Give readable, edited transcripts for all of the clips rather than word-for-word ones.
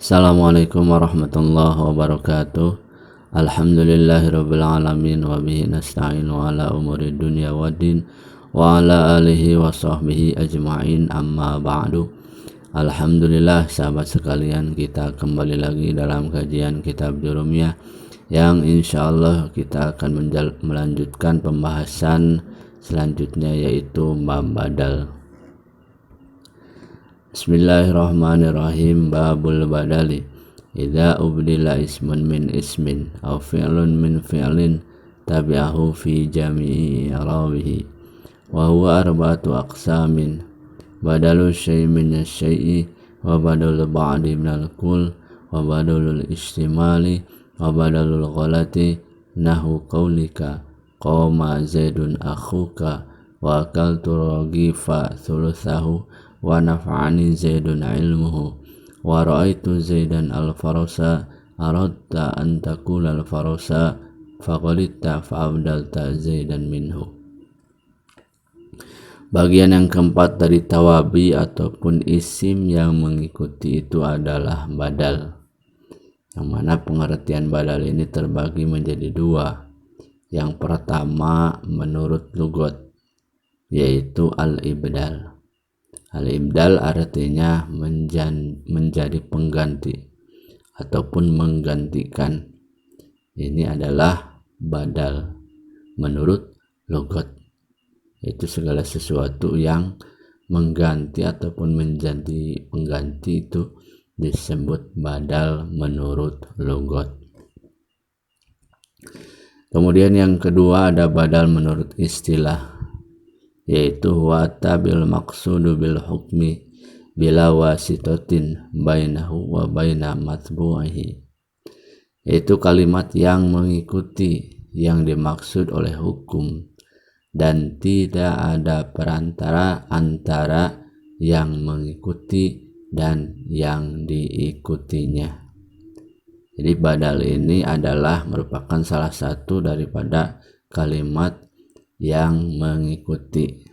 Assalamualaikum warahmatullahi wabarakatuh. Alhamdulillahirabbil alamin wa bihi nasta'inu ala umuri dunya waddin wa ala alihi wa sahbihi ajma'in, amma ba'du. Alhamdulillah, sahabat sekalian, kita kembali lagi dalam kajian kitab Jurumiyah yang insyaallah kita akan melanjutkan pembahasan selanjutnya, yaitu bab badal. Bismillahirrahmanirrahim. Babul badali. Idza ubdila ismun min ismin aw fi'lun min fi'lin tabi'ahu fi jami'i i'rabihi wa huwa arba'atu aqsamin: badalu syai' min asy-syai'i, wa badalul ba'di minal kull, wa badalul istimali, wa badalul ghalati, nahu qaulika qama zaidun akhuka wa akaltu ragifa thuluthahu wa nafa'ani zaidun ilmuhu wa ra'aitu zaidan al-farasa aradta an takula al-farasa faqalita fa'abdalta zaidan minhu. Bagian yang keempat dari tawabi ataupun isim yang mengikuti itu adalah badal, yang mana pengertian badal ini terbagi menjadi dua. Yang pertama menurut lugat, yaitu al-ibdal. Al-ibdal artinya menjadi pengganti ataupun menggantikan. Ini adalah badal menurut logat, yaitu segala sesuatu yang mengganti ataupun menjadi pengganti itu disebut badal menurut logat. Kemudian yang kedua ada badal menurut istilah, yaitu wa tabil maqsudu bil hukmi bila wasitatin bainahu wa baina matbu'ihi, yaitu kalimat yang mengikuti yang dimaksud oleh hukum dan tidak ada perantara antara yang mengikuti dan yang diikutinya. Jadi badal ini adalah merupakan salah satu daripada kalimat yang mengikuti.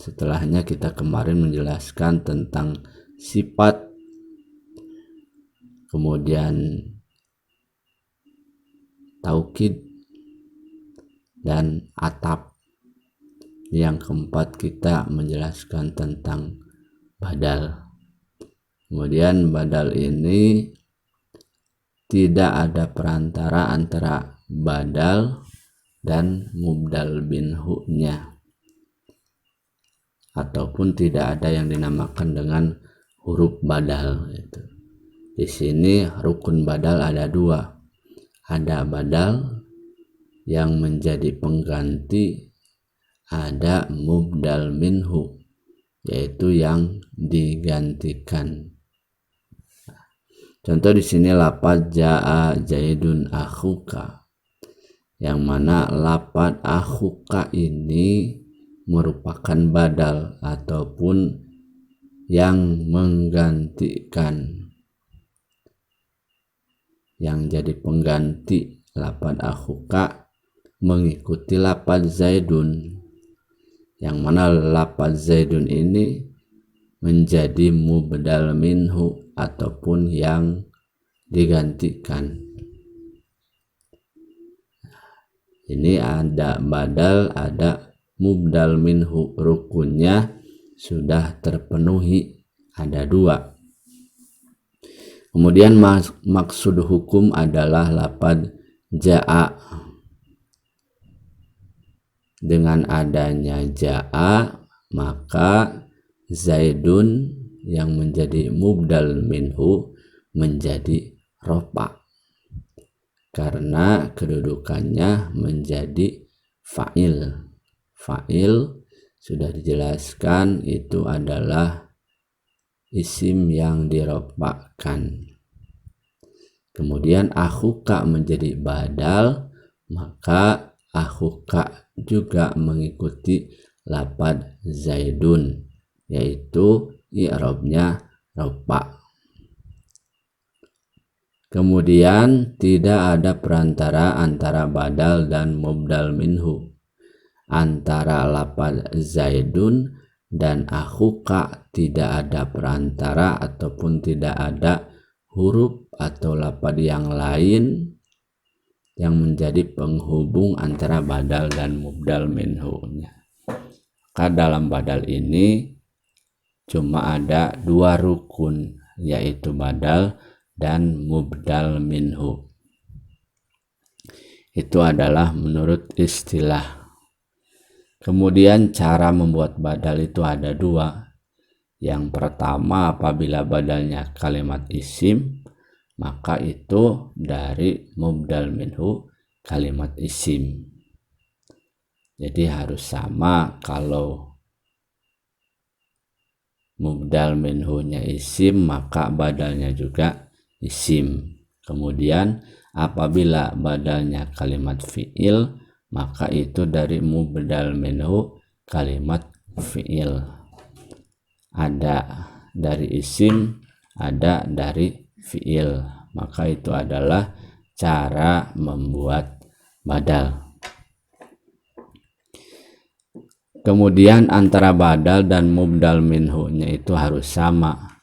Setelahnya kita kemarin menjelaskan tentang sifat, kemudian taukid dan atap. Yang keempat kita menjelaskan tentang badal. Kemudian badal ini tidak ada perantara antara badal dan mubdal binhu-nya, ataupun tidak ada yang dinamakan dengan huruf badal. Di sini rukun badal ada dua. Ada badal yang menjadi pengganti, ada mubdal minhu, yaitu yang digantikan. Contoh di sini lafaz jaa zaidun akhuka, yang mana lafaz akhuka ini merupakan badal ataupun yang menggantikan, yang jadi pengganti lafaz akhuka mengikuti lafaz zaidun, yang mana lafaz zaidun ini menjadi mubdal minhu ataupun yang digantikan. Ini ada badal, ada mubdal minhu, rukunnya sudah terpenuhi, ada dua. Kemudian maksud hukum adalah lafaz jaa. Dengan adanya jaa, maka zaidun yang menjadi mubdal minhu menjadi rofa, karena kedudukannya menjadi fa'il. Fa'il sudah dijelaskan itu adalah isim yang dirofakkan. Kemudian akhuka menjadi badal, maka akhuka juga mengikuti lafaz zaidun, yaitu i'rabnya rofa. Kemudian tidak ada perantara antara badal dan mubdal minhu. Antara lafaz zaidun dan akhuka tidak ada perantara ataupun tidak ada huruf atau lafaz yang lain yang menjadi penghubung antara badal dan mubdal minhu-nya. Maka dalam badal ini cuma ada dua rukun, yaitu badal dan mubdal minhu. Itu adalah menurut istilah. Kemudian cara membuat badal itu ada dua. Yang pertama, apabila badalnya kalimat isim, maka itu dari mubdal minhu kalimat isim. Jadi harus sama. Kalau mubdal minhunya isim, maka badalnya juga isim. Kemudian apabila badalnya kalimat fi'il, maka itu dari mubdal minhu kalimat fi'il. Ada dari isim, ada dari fi'il. Maka itu adalah cara membuat badal. Kemudian antara badal dan mubdal minhu-nya itu harus sama,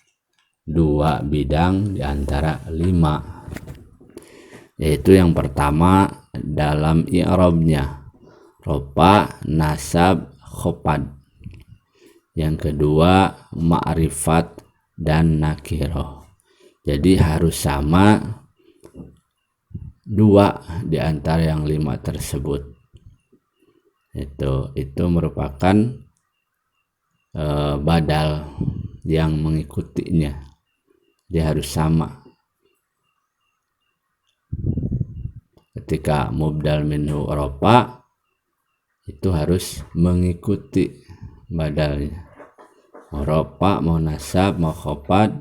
2 bidang di antara 5. Yaitu yang pertama dalam i'rabnya, rofa, nasab, khofad. Yang kedua ma'rifat dan nakiroh. Jadi harus sama 2 di antara yang 5 tersebut. Itu merupakan badal yang mengikutinya. Dia harus sama. Ketika mubdal minhu rofa, itu harus mengikuti badalnya. Mau rofa, mau nasab, mau khofad,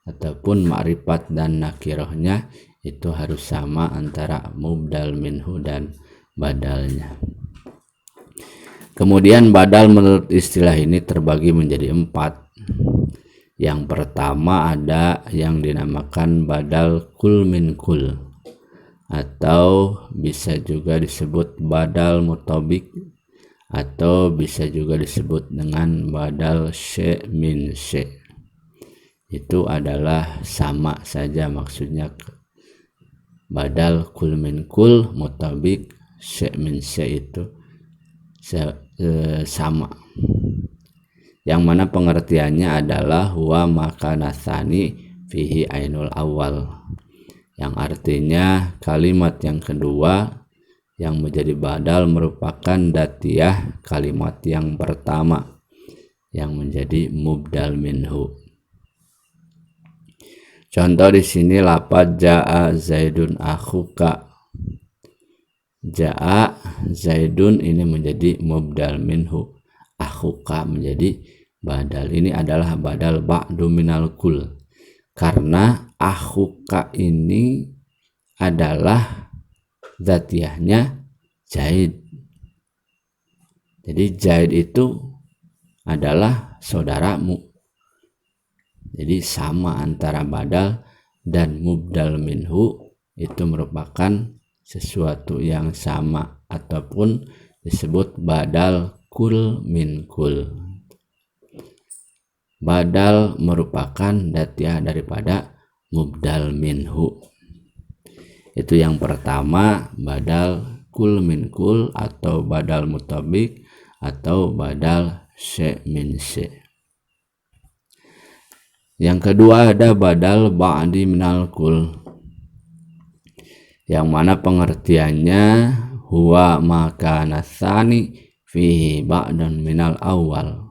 ataupun ma'rifat dan nakirohnya, itu harus sama antara mubdal minhu dan badalnya. Kemudian badal menurut istilah ini terbagi menjadi 4. Yang pertama ada yang dinamakan badal kul min kul, atau bisa juga disebut badal mutabik, atau bisa juga disebut dengan badal sy' min sy'. Itu adalah sama saja maksudnya. Badal kul min kul, mutabik, sy' min sy' itu sama. Yang mana pengertiannya adalah huwa makana tsani fihi ainul awal, yang artinya kalimat yang kedua yang menjadi badal merupakan datiyah kalimat yang pertama yang menjadi mubdal minhu. Contoh di sini lafaz jaa zaidun akhuka. Jaa zaidun ini menjadi mubdal minhu, akhuka menjadi badal. Ini adalah badal ba'du minal kul, karena akhuka ini adalah zatiyahnya Zaid. Jadi Zaid itu adalah saudaramu. Jadi sama antara badal dan mubdal minhu, itu merupakan sesuatu yang sama, ataupun disebut badal kul min kul. Badal merupakan datiyah daripada mubdal minhu. Itu yang pertama, badal kul min kul, atau badal mutabik, atau badal sy' min sy'. Yang kedua ada badal ba'di minal kul, yang mana pengertiannya huwa makana tsani fihi ba'dan minal awal.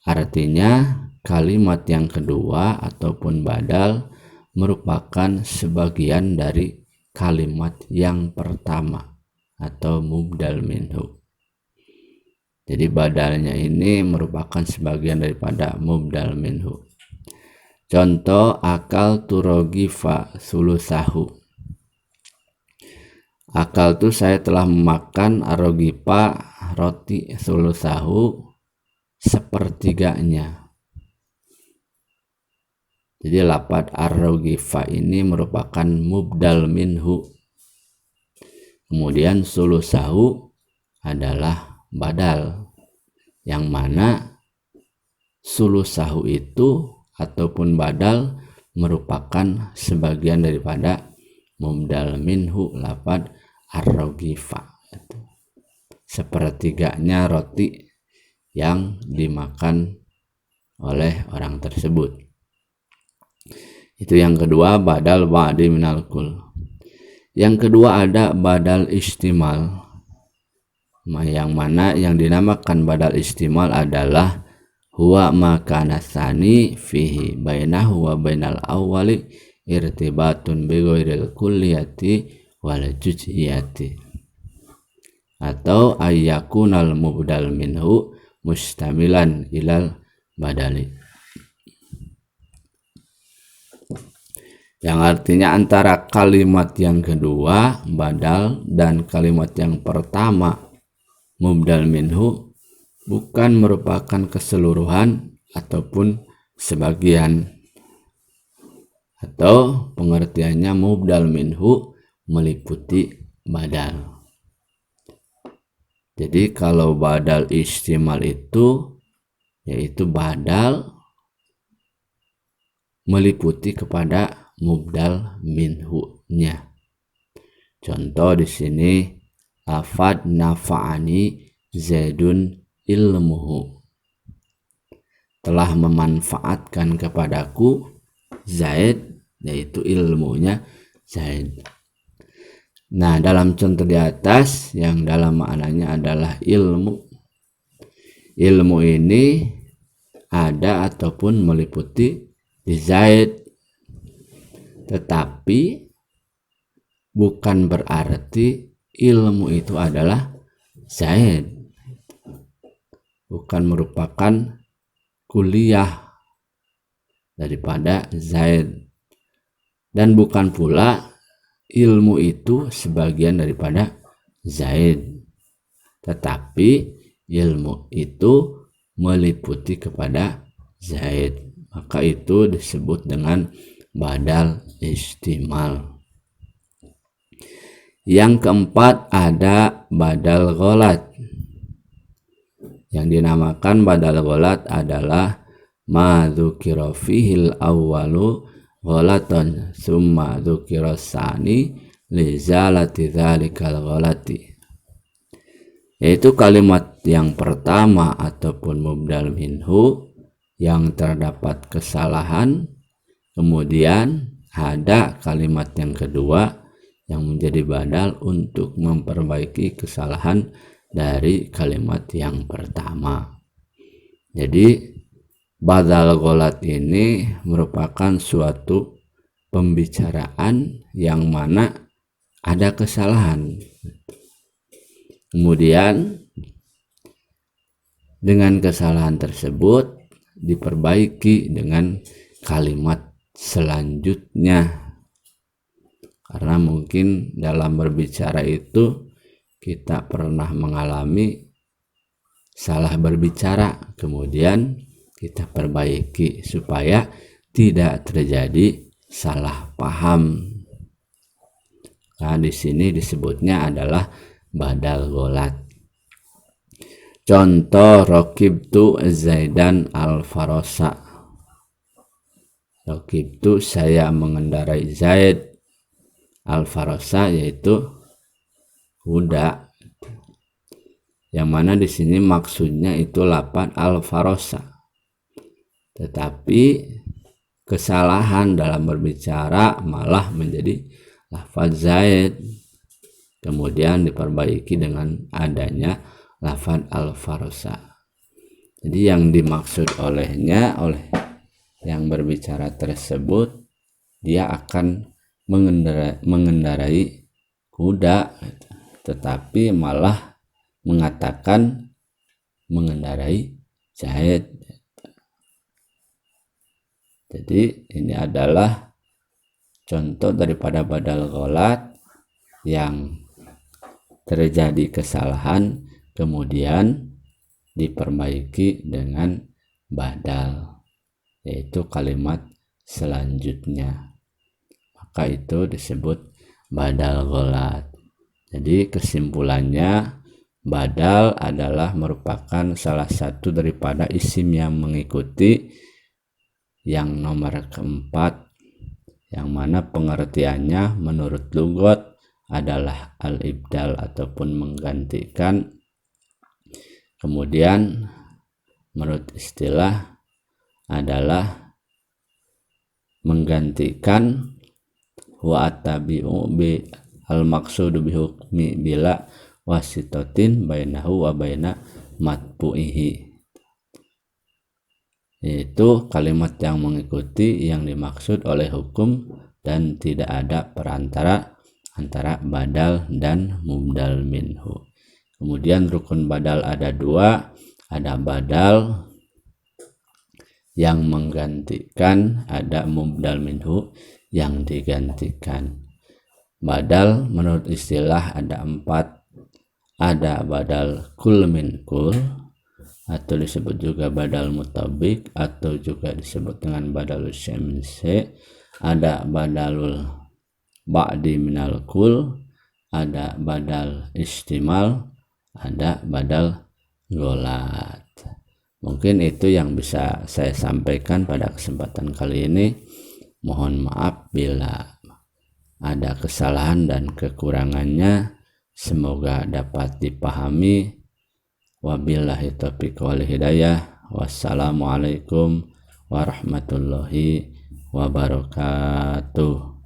Artinya kalimat yang kedua ataupun badal merupakan sebagian dari kalimat yang pertama atau mubdal minhu. Jadi badalnya ini merupakan sebagian daripada mubdal minhu. Contoh akal turogifa sulusahu. Akal tu saya telah memakan arogipa roti sulusahu, sepertiganya. Jadi lafaz ar-rogifa ini merupakan mubdal minhu. Kemudian sulusahu adalah badal, yang mana sulusahu itu ataupun badal merupakan sebagian daripada mubdal minhu lafad ar-ragifa, sepertiganya roti yang dimakan oleh orang tersebut. Itu yang kedua, badal ba'di minal kul. Yang kedua ada badal istimal, yang mana yang dinamakan badal istimal adalah huwa makana tsani fihi bainahu wa bainal awwali irtibatun bi ghairil kulliyati wal juz'iyati, atau ayyakunal mubdal minhu mustamilan ilal badali, yang artinya antara kalimat yang kedua badal dan kalimat yang pertama mubdal minhu bukan merupakan keseluruhan ataupun sebagian, atau pengertiannya mubdal minhu meliputi badal. Jadi kalau badal istimal itu yaitu badal meliputi kepada mubdal minhu-nya. Contoh di sini lafad nafa'ani Zaidun ilmuhu, telah memanfaatkan kepadaku Zaid, yaitu ilmunya Zaid. Nah, dalam contoh di atas yang dalam maknanya adalah ilmu ini ada ataupun meliputi di Zaid, tetapi bukan berarti ilmu itu adalah Zaid, bukan merupakan kuliah daripada Zaid, dan bukan pula ilmu itu sebagian daripada Zaid, tetapi ilmu itu meliputi kepada Zaid, maka itu disebut dengan badal istimal. Yang keempat ada badal ghalat. Yang dinamakan badal ghalat adalah ma dzukira fihil awwalu ghalatan summa dzukira tsani li zalati dzalikal ghalati, yaitu kalimat yang pertama ataupun mubdal minhu yang terdapat kesalahan, kemudian ada kalimat yang kedua yang menjadi badal untuk memperbaiki kesalahan dari kalimat yang pertama. Jadi badal ghalat ini merupakan suatu pembicaraan yang mana ada kesalahan, kemudian dengan kesalahan tersebut diperbaiki dengan kalimat selanjutnya, karena mungkin dalam berbicara itu kita pernah mengalami salah berbicara, kemudian kita perbaiki supaya tidak terjadi salah paham. Nah, di sini disebutnya adalah badal ghalat. Contoh raqibtu Zaidan al-Farasa. Raqibtu saya mengendarai Zaid al-Farasa, yaitu kuda. Yang mana di sini maksudnya itu lafaz al-Farasa. Tetapi kesalahan dalam berbicara malah menjadi lafaz Zaid, kemudian diperbaiki dengan adanya lafaz al-Farasa. Jadi yang dimaksud oleh yang berbicara tersebut, dia akan mengendarai kuda, tetapi malah mengatakan mengendarai Zaid. Jadi ini adalah contoh daripada badal ghalat yang terjadi kesalahan kemudian diperbaiki dengan badal, yaitu kalimat selanjutnya, maka itu disebut badal ghalat. Jadi kesimpulannya, badal adalah merupakan salah satu daripada isim yang mengikuti yang nomor keempat, yang mana pengertiannya menurut lugat adalah al-ibdal ataupun menggantikan. Kemudian menurut istilah adalah menggantikan wa at-tabi'u bi al-maqsudu bi hukmi bila wasitatin bainahu wa baina matbu'ihi. Itu kalimat yang mengikuti yang dimaksud oleh hukum dan tidak ada perantara antara badal dan mubdal minhu. Kemudian rukun badal ada dua, ada badal yang menggantikan, ada mubdal minhu yang digantikan. Badal menurut istilah ada 4. Ada badal kul min kul, atau disebut juga badal mutabik, atau juga disebut dengan badalul syai' min syai'. Ada badalul ba'di minal kul, ada badal istimal, ada badal golat. Mungkin itu yang bisa saya sampaikan pada kesempatan kali ini. Mohon maaf bila ada kesalahan dan kekurangannya. Semoga dapat dipahami. Wabillahi taufiq wal hidayah. Wassalamualaikum warahmatullahi wabarakatuh.